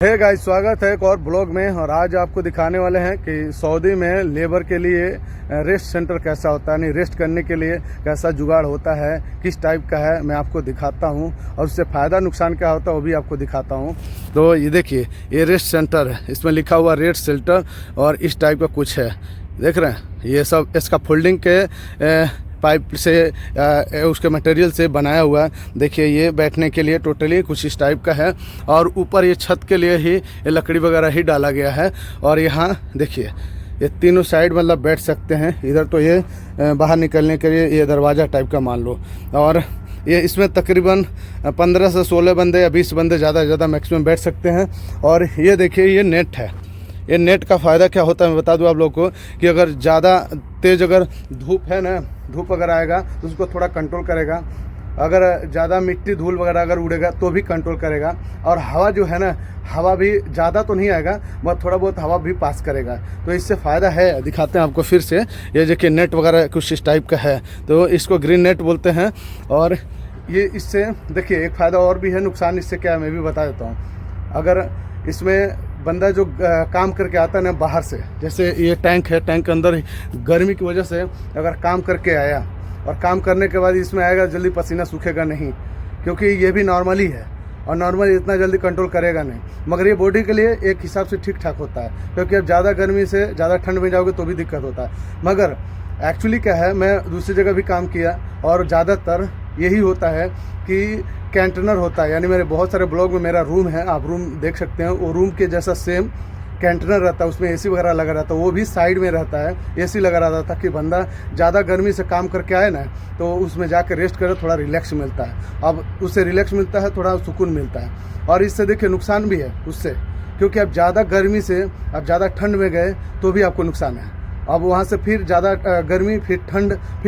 Hey guys, स्वागत है एक और ब्लॉग में। और आज आपको दिखाने वाले हैं कि सऊदी में लेबर के लिए रेस्ट सेंटर कैसा होता है, यानी रेस्ट करने के लिए कैसा जुगाड़ होता है, किस टाइप का है, मैं आपको दिखाता हूं। और उससे फ़ायदा नुकसान क्या होता है वो भी आपको दिखाता हूं। तो ये देखिए, ये रेस्ट सेंटर है, इसमें लिखा हुआ रेस्ट सेंटर और इस टाइप का कुछ है, देख रहे हैं। ये सब इसका फोल्डिंग के पाइप से उसके मटेरियल से बनाया हुआ है। देखिए, ये बैठने के लिए टोटली कुछ इस टाइप का है। और ऊपर ये छत के लिए ही ये लकड़ी वगैरह ही डाला गया है। और यहाँ देखिए, ये तीनों साइड मतलब बैठ सकते हैं। इधर तो ये बाहर निकलने के लिए ये दरवाज़ा टाइप का मान लो। और ये इसमें तकरीबन 15 से 16 बंदे या 20 बंदे ज़्यादा से ज़्यादा मैक्सिमम बैठ सकते हैं। और ये देखिए, ये नेट है। ये नेट का फ़ायदा क्या होता है मैं बता दूं आप लोग को, कि अगर ज़्यादा तेज़ अगर धूप है ना, धूप अगर आएगा तो उसको थोड़ा कंट्रोल करेगा। अगर ज़्यादा मिट्टी धूल वगैरह अगर उड़ेगा तो भी कंट्रोल करेगा। और हवा जो है ना, हवा भी ज़्यादा तो नहीं आएगा, मगर थोड़ा बहुत हवा भी पास करेगा। तो इससे फ़ायदा है। दिखाते हैं आपको फिर से। ये देखिए, नेट वगैरह कुछ इस टाइप का है, तो इसको ग्रीन नेट बोलते हैं। और ये इससे देखिए एक फ़ायदा और भी है। नुकसान इससे क्या है मैं भी बता देता हूँ। अगर इसमें बंदा जो काम करके आता है ना बाहर से, जैसे ये टैंक है, टैंक के अंदर गर्मी की वजह से अगर काम करके आया और काम करने के बाद इसमें आएगा, जल्दी पसीना सूखेगा नहीं, क्योंकि ये भी नॉर्मली है। और नॉर्मल इतना जल्दी कंट्रोल करेगा नहीं, मगर ये बॉडी के लिए एक हिसाब से ठीक ठाक होता है। क्योंकि अब ज़्यादा गर्मी से ज़्यादा ठंड में जाओगे तो भी दिक्कत होता है। मगर एक्चुअली क्या है, मैं दूसरी जगह भी काम किया और ज़्यादातर यही होता है कि कैंटेनर होता है। यानी मेरे बहुत सारे ब्लॉग में मेरा रूम है, आप रूम देख सकते हैं। वो रूम के जैसा सेम कैंटेनर रहता है, उसमें एसी वगैरह लगा रहता है, वो भी साइड में रहता है, एसी लगा रहता था कि बंदा ज़्यादा गर्मी से काम करके आए ना, तो उसमें जाकर रेस्ट करे, थोड़ा रिलैक्स मिलता है। अब उससे रिलैक्स मिलता है, थोड़ा सुकून मिलता है। और इससे देखिए नुकसान भी है उससे, क्योंकि अब ज़्यादा गर्मी से अब ज़्यादा ठंड में गए तो भी आपको नुकसान है। अब वहाँ से फिर ज़्यादा गर्मी, फिर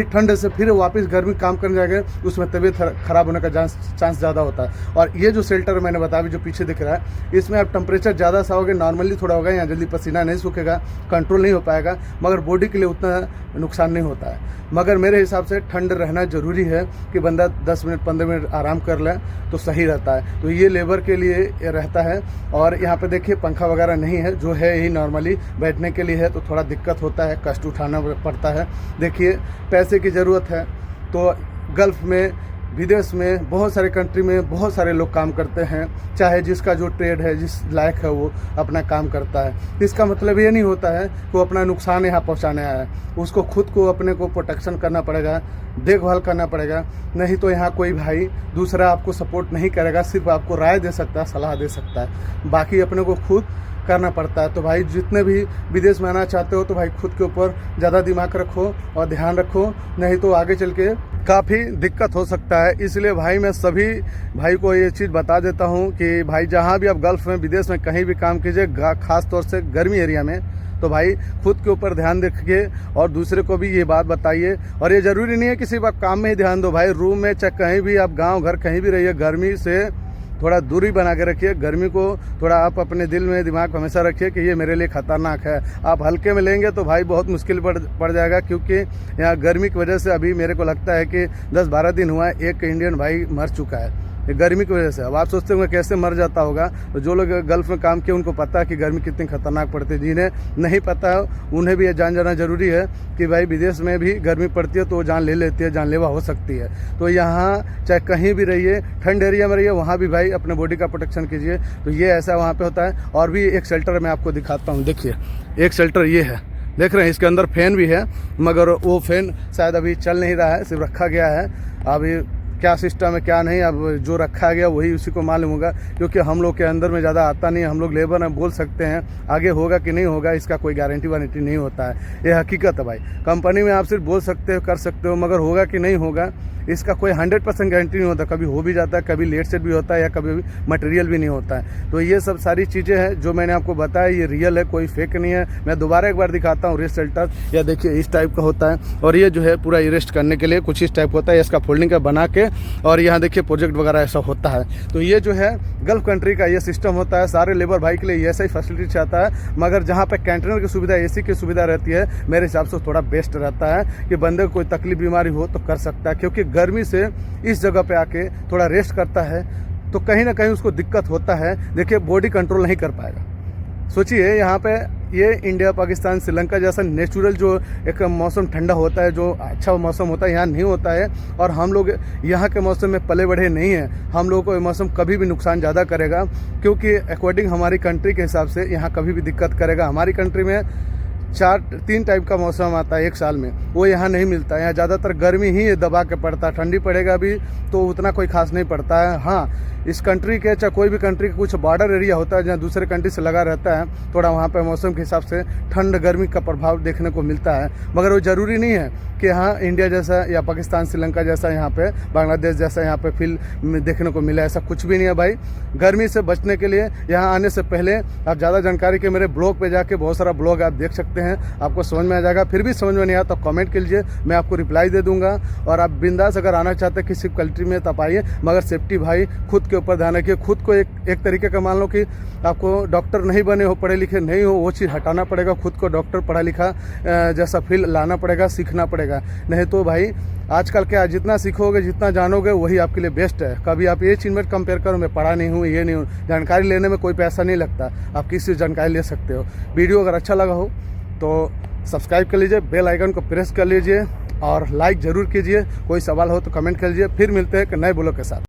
ठंड से फिर वापस गर्मी काम करने जाएंगे, उसमें तबीयत खराब होने का चांस ज़्यादा होता है। और ये जो शेल्टर मैंने बताया जो पीछे दिख रहा है, इसमें आप टेम्परेचर ज़्यादा सा होगा, नॉर्मली थोड़ा होगा, यहाँ जल्दी पसीना नहीं सूखेगा, कंट्रोल नहीं हो पाएगा, मगर बॉडी के लिए उतना नुकसान नहीं होता है। मगर मेरे हिसाब से ठंड रहना ज़रूरी है कि बंदा 10 मिनट 15 मिनट आराम कर ले तो सही रहता है। तो ये लेबर के लिए रहता है। और यहाँ पे देखिए पंखा वगैरह नहीं है, जो है यही नॉर्मली बैठने के लिए है, तो थोड़ा दिक्कत होता है, कष्ट उठाना पड़ता है। देखिए, पैसे की ज़रूरत है, तो गल्फ़ में, विदेश में, बहुत सारे कंट्री में बहुत सारे लोग काम करते हैं। चाहे जिसका जो ट्रेड है, जिस लायक है, वो अपना काम करता है। इसका मतलब ये नहीं होता है कि वो अपना नुकसान यहाँ पहुँचाने आया है। उसको खुद को अपने को प्रोटेक्शन करना पड़ेगा, देखभाल करना पड़ेगा। नहीं तो यहाँ कोई भाई दूसरा आपको सपोर्ट नहीं करेगा, सिर्फ आपको राय दे सकता है, सलाह दे सकता है, बाकी अपने को खुद करना पड़ता है। तो भाई जितने भी विदेश में आना चाहते हो तो भाई खुद के ऊपर ज़्यादा दिमाग रखो और ध्यान रखो, नहीं तो आगे चल के काफ़ी दिक्कत हो सकता है। इसलिए भाई मैं सभी भाई को ये चीज़ बता देता हूँ कि भाई जहाँ भी आप गल्फ़ में, विदेश में कहीं भी काम कीजिए, ख़ास तौर से गर्मी एरिया में, तो भाई खुद के ऊपर ध्यान रखिए और दूसरे को भी ये बात बताइए। और ये ज़रूरी नहीं है कि सिर्फ आप काम में ही ध्यान दो। भाई रूम में चाहे कहीं भी आप गाँव घर कहीं भी रहिए, गर्मी से थोड़ा दूरी बना के रखिए। गर्मी को थोड़ा आप अपने दिल में, दिमाग हमेशा रखिए कि ये मेरे लिए ख़तरनाक है। आप हल्के में लेंगे तो भाई बहुत मुश्किल पड़ जाएगा, क्योंकि यहाँ गर्मी की वजह से अभी मेरे को लगता है कि 10-12 दिन हुआ है, एक इंडियन भाई मर चुका है गर्मी की वजह से। अब आप सोचते होंगे कैसे मर जाता होगा, तो जो लोग गल्फ़ में काम किए उनको पता है कि गर्मी कितनी खतरनाक पड़ती है। जिन्हें नहीं पता है उन्हें भी ये जान जाना जरूरी है कि भाई विदेश में भी गर्मी पड़ती है तो वो जान ले लेती है, जानलेवा हो सकती है। तो यहाँ चाहे कहीं भी रहिए, ठंड एरिया में रहिए, वहाँ भी भाई अपने बॉडी का प्रोटेक्शन कीजिए। तो ये ऐसा वहाँ पर होता है। और भी एक शेल्टर मैं आपको दिखाता हूँ। देखिए, एक शेल्टर ये है, देख रहे हैं, इसके अंदर फ़ैन भी है, मगर वो फ़ैन शायद अभी चल नहीं रहा है, सिर्फ रखा गया है। अभी क्या सिस्टम है क्या नहीं, अब जो रखा गया वही उसी को मालूम होगा, क्योंकि हम लोग के अंदर में ज़्यादा आता नहीं है। हम लोग लेबर हैं, बोल सकते हैं, आगे होगा कि नहीं होगा इसका कोई गारंटी वारंटी नहीं होता है। ये हकीकत है भाई। कंपनी में आप सिर्फ बोल सकते हो, कर सकते हो, मगर होगा कि नहीं होगा इसका कोई 100% गारंटी नहीं होता। कभी हो भी जाता है, कभी लेट सेट भी होता है, या कभी मटेरियल भी नहीं होता है। तो ये सब सारी चीज़ें हैं जो मैंने आपको बताया, ये रियल है, कोई फेक नहीं है। मैं दोबारा एक बार दिखाता हूँ रेस्ट शेल्टर। या देखिए इस टाइप का होता है, और ये जो है पूरा रेस्ट करने के लिए कुछ इस टाइप होता है। इसका फोल्डिंग का बना के, और यहाँ देखिए प्रोजेक्ट वगैरह ऐसा होता है। तो ये जो है गल्फ कंट्री का ये सिस्टम होता है। सारे लेबर भाई के लिए ऐसा ही फैसिलिटी चाहता है, मगर जहाँ पे कैंटीनर की सुविधा, एसी की सुविधा रहती है, मेरे हिसाब से थोड़ा बेस्ट रहता है कि बंदे को कोई तकलीफ बीमारी हो तो कर सकता है। क्योंकि गर्मी से इस जगह पे आके थोड़ा रेस्ट करता है, तो कहीं ना कहीं उसको दिक्कत होता है। देखिए बॉडी कंट्रोल नहीं कर पाएगा। सोचिए यहाँ पे ये इंडिया, पाकिस्तान, श्रीलंका जैसा नेचुरल जो एक मौसम ठंडा होता है, जो अच्छा मौसम होता है, यहाँ नहीं होता है। और हम लोग यहाँ के मौसम में पले बढ़े नहीं हैं। हम लोगों को ये मौसम कभी भी नुकसान ज़्यादा करेगा, क्योंकि अकॉर्डिंग हमारी कंट्री के हिसाब से यहाँ कभी भी दिक्कत करेगा। हमारी कंट्री में 3 टाइप का मौसम आता है एक साल में, वो यहाँ नहीं मिलता है। यहाँ ज़्यादातर गर्मी ही दबा के पड़ता है, ठंडी पड़ेगा भी तो उतना कोई खास नहीं पड़ता है। हाँ, इस कंट्री के चाहे कोई भी कंट्री के कुछ बॉर्डर एरिया होता है जहाँ दूसरे कंट्री से लगा रहता है, थोड़ा वहाँ पे मौसम के हिसाब से ठंड गर्मी का प्रभाव देखने को मिलता है। मगर वो ज़रूरी नहीं है कि यहाँ इंडिया जैसा या पाकिस्तान, श्रीलंका जैसा, यहाँ पे बांग्लादेश जैसा यहाँ पे फील देखने को मिला। ऐसा कुछ भी नहीं है भाई। गर्मी से बचने के लिए यहाँ आने से पहले आप ज़्यादा जानकारी के मेरे ब्लॉग पे जाके बहुत सारा ब्लॉग आप देख सकते हैं, आपको समझ में आ जाएगा। फिर भी समझ में नहीं आया तो कमेंट कीजिए, मैं आपको रिप्लाई दे दूंगा। और आप बिंदास अगर आना चाहते हैं किसी कंट्री में तब आइए, मगर सेफ्टी भाई खुद के ऊपर ध्यान रखिए। खुद को एक तरीके का मान लो कि आपको डॉक्टर नहीं बने हो, पढ़े लिखे नहीं हो, वो चीज़ हटाना पड़ेगा। खुद को डॉक्टर पढ़ा लिखा जैसा फील लाना पड़ेगा, सीखना पड़ेगा। नहीं तो भाई आजकल क्या, जितना सीखोगे जितना जानोगे वही आपके लिए बेस्ट है। कभी आप ये चीज़ में कंपेयर करो, मैं पढ़ा नहीं हूँ, ये नहीं हूँ। जानकारी लेने में कोई पैसा नहीं लगता, आप किसी से जानकारी ले सकते हो। वीडियो अगर अच्छा लगा हो तो सब्सक्राइब कर लीजिए, बेल आइकन को प्रेस कर लीजिए और लाइक ज़रूर कीजिए। कोई सवाल हो तो कमेंट कर लीजिए। फिर मिलते हैं एक नए ब्लॉग के साथ।